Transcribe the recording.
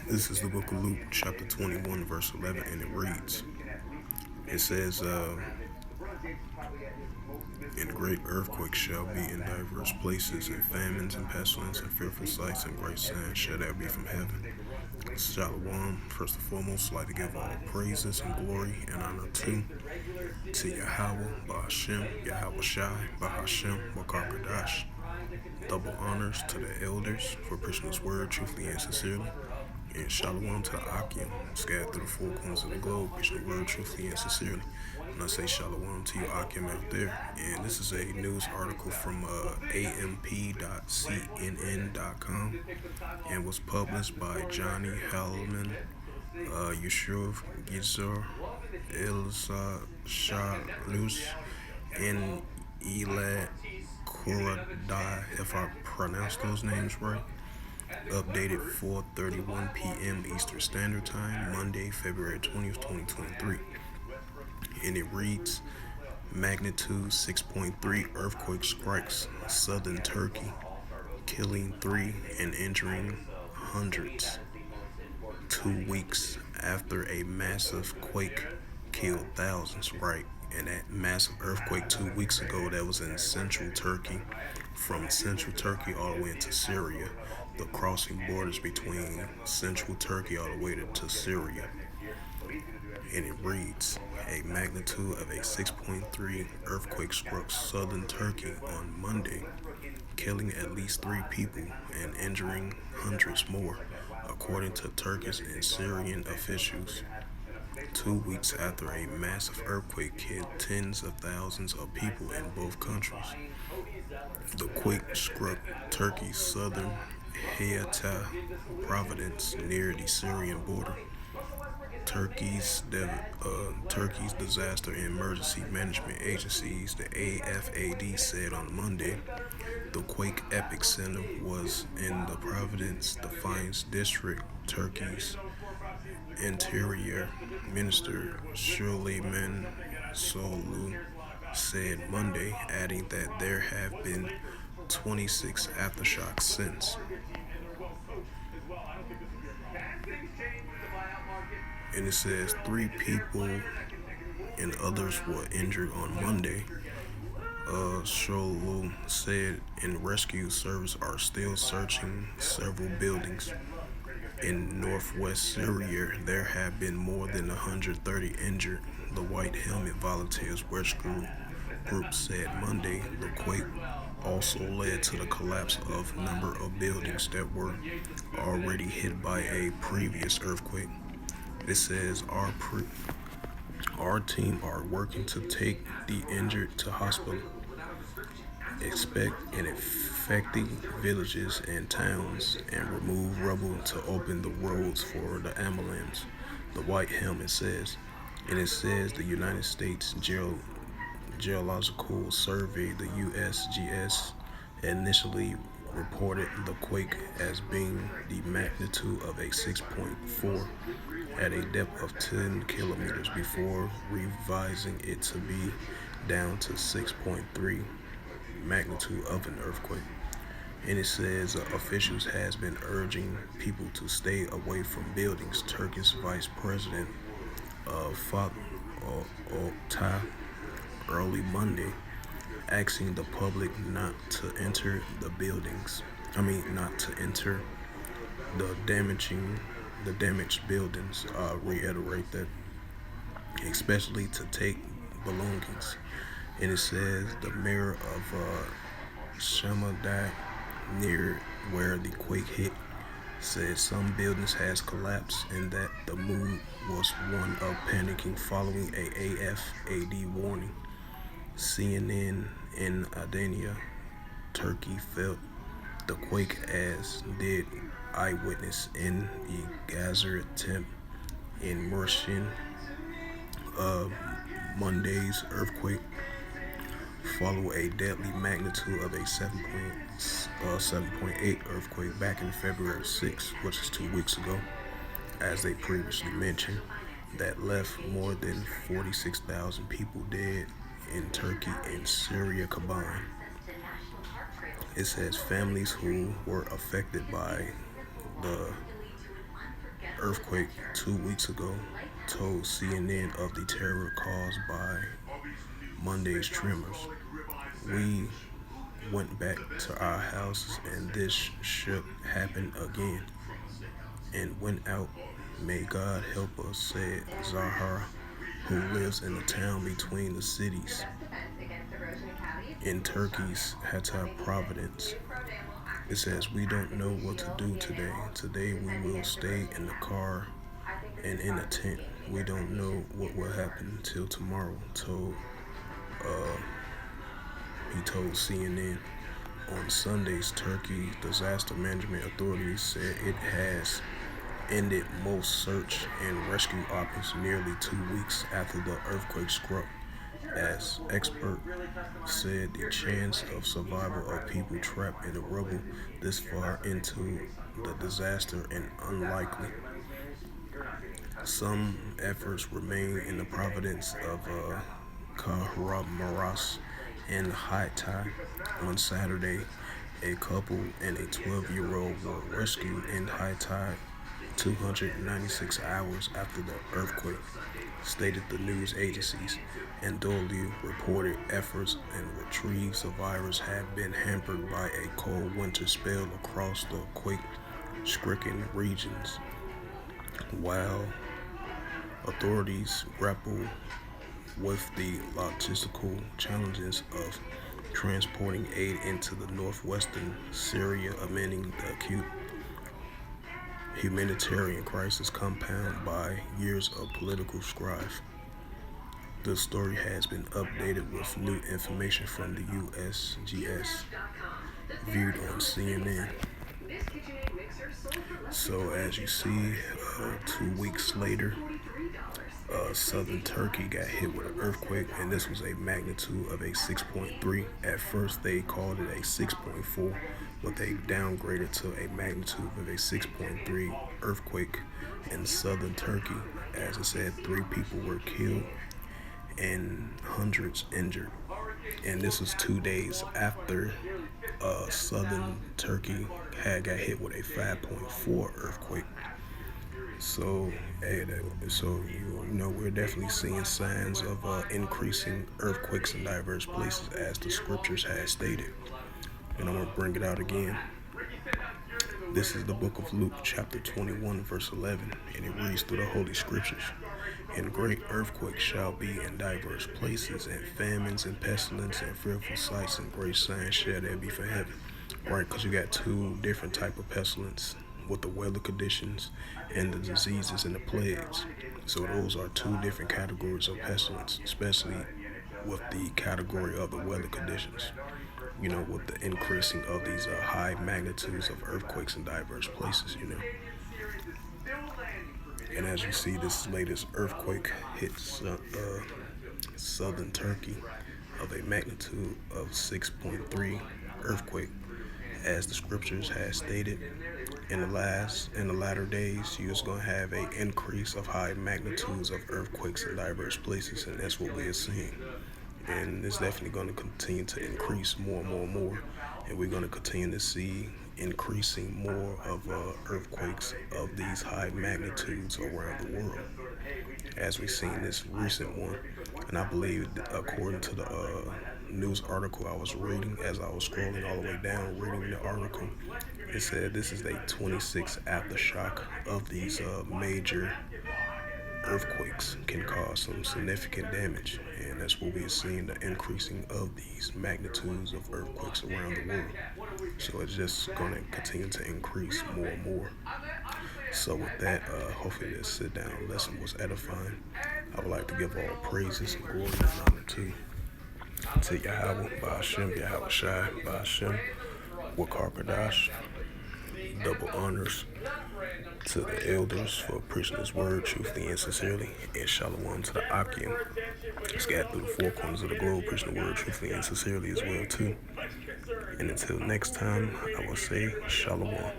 This is the book of Luke, chapter 21, verse 11, and it reads, it says, and great earthquakes shall be in diverse places, and famines, and pestilence, and fearful sights, and great signs shall there be from heaven. Shalom, first and foremost, I'd like to give all praises and glory and honor to Yahweh, Bahashem, Yahweh Shai, Bahashem, Wakakadash. Double honors to the elders for preaching this word truthfully and sincerely. And shalom to the Akim, scattered through the four corners of the globe, preaching the word truthfully and sincerely. And I say shalom to you Akim out there. And this is a news article from amp.cnn.com and was published by Johnny Hallman, Yusuf Gizar, Elsa Shalus, and Elad Kuradai, if I pronounce those names right. Updated 4:31 p.m. Eastern Standard Time, Monday, February 20th, 2023. And it reads, magnitude 6.3 earthquake strikes southern Turkey, killing 3 and injuring hundreds. 2 weeks after a massive quake killed thousands, right? And that massive earthquake 2 weeks ago, that was in central Turkey, from central Turkey all the way into Syria, the crossing borders between central Turkey all the way to Syria. And it reads, a magnitude of a 6.3 earthquake struck southern Turkey on Monday, killing at least 3 people and injuring hundreds more, according to Turkish and Syrian officials. 2 weeks after a massive earthquake killed tens of thousands of people in both countries. The quake struck Turkey's southern Hayata province near the Syrian border. Turkey's Disaster and Emergency Management Agencies, the AFAD, said on Monday the quake epicenter was in the province's Defiance district. Turkey's Interior Minister Süleyman Soylu said Monday, adding that there have been 26 aftershocks since. And it says 3 people and others were injured on Monday. Soylu said, and rescue services are still searching several buildings. In northwest Syria, there have been more than 130 injured, the White Helmet Volunteers Rescue Group said Monday. The quake also led to the collapse of a number of buildings that were already hit by a previous earthquake. It says, our team are working to take the injured to hospital, and affected villages and towns, and remove rubble to open the roads for the ambulance, the White Helmet says. And it says the United States Geological Survey, the USGS, initially reported the quake as being the magnitude of a 6.4 at a depth of 10 kilometers before revising it to be down to 6.3 magnitude of an earthquake. And it says officials has been urging people to stay away from buildings. Turkish Vice President Fatih Altay early Monday asking the public not to enter the buildings. Not to enter the damaged buildings. Reiterate that, especially to take belongings. And it says the mayor of Shamadak, near where the quake hit, said some buildings has collapsed and that the mood was one of panicking following a AFAD warning. CNN in Adana, Turkey, felt the quake, as did eyewitness in the Gazer temple in Mersin. Monday's earthquake followed a deadly magnitude of a 7.8 earthquake back in February 6, which is 2 weeks ago, as they previously mentioned, that left more than 46,000 people dead in Turkey and Syria combined. It says families who were affected by the earthquake 2 weeks ago told CNN of the terror caused by Monday's tremors. We went back to our houses and this should happen again and went out. May God help us, said Zahar, who lives in the town between the cities in Turkey's Hatay province. It says, we don't know what to do today. Today we will stay in the car and in a tent. We don't know what will happen till tomorrow, he told CNN. On Sunday's Turkey disaster management authorities said it has ended most search and rescue operations nearly 2 weeks after the earthquake struck. As expert said, the chance of survival of people trapped in the rubble this far into the disaster is unlikely. Some efforts remain in the province of Kahramanmaraş and Hatay. On Saturday, a couple and a 12-year-old were rescued in Hatay 296 hours after the earthquake, stated the news agencies. Anadolu reported efforts and retrieve survivors have been hampered by a cold winter spell across the quake-stricken regions, while authorities grapple with the logistical challenges of transporting aid into the northwestern Syria, amid the acute humanitarian crisis compounded by years of political strife. The story has been updated with new information from the USGS, viewed on CNN. So as you see, 2 weeks later, southern Turkey got hit with an earthquake, and this was a magnitude of a 6.3. At first, they called it a 6.4, but they downgraded to a magnitude of a 6.3 earthquake in southern Turkey. As I said, 3 people were killed and hundreds injured. And this was 2 days after southern Turkey had got hit with a 5.4 earthquake. So, you know we're definitely seeing signs of increasing earthquakes in diverse places, as the scriptures has stated. And I'm gonna bring it out again. This is the book of Luke, chapter 21, verse 11, and it reads through the Holy Scriptures. And great earthquakes shall be in diverse places, and famines and pestilence and fearful sights and great signs shall there be for heaven. Right, because you got 2 different type of pestilence with the weather conditions and the diseases and the plagues. So those are 2 different categories of pestilence, especially with the category of the weather conditions. You know, with the increasing of these high magnitudes of earthquakes in diverse places, you know. And as you see, this latest earthquake hits southern Turkey of a magnitude of 6.3 earthquake. As the scriptures has stated, in the latter days, you're just gonna have an increase of high magnitudes of earthquakes in diverse places, and that's what we are seeing. And it's definitely going to continue to increase more and more and more, and we're going to continue to see increasing more of earthquakes of these high magnitudes around the world, as we've seen this recent one. And I believe, according to the news article I was reading, as I was scrolling all the way down reading the article, it said this is a 26th aftershock of these major earthquakes can cause some significant damage, and that's what we are seeing, the increasing of these magnitudes of earthquakes around the world. So it's just going to continue to increase more and more. So with that, hopefully this sit down lesson was edifying. I would like to give all praises and glory and honor to Yahweh, Ba'ashem, Yahweh Shai, Ba'ashem, Wakarkadash. Double honors to the elders for preaching His word truthfully and sincerely, and shalom to the Akim, scattered through the 4 corners of the globe, preaching the word truthfully and sincerely as well too. And until next time, I will say shalom.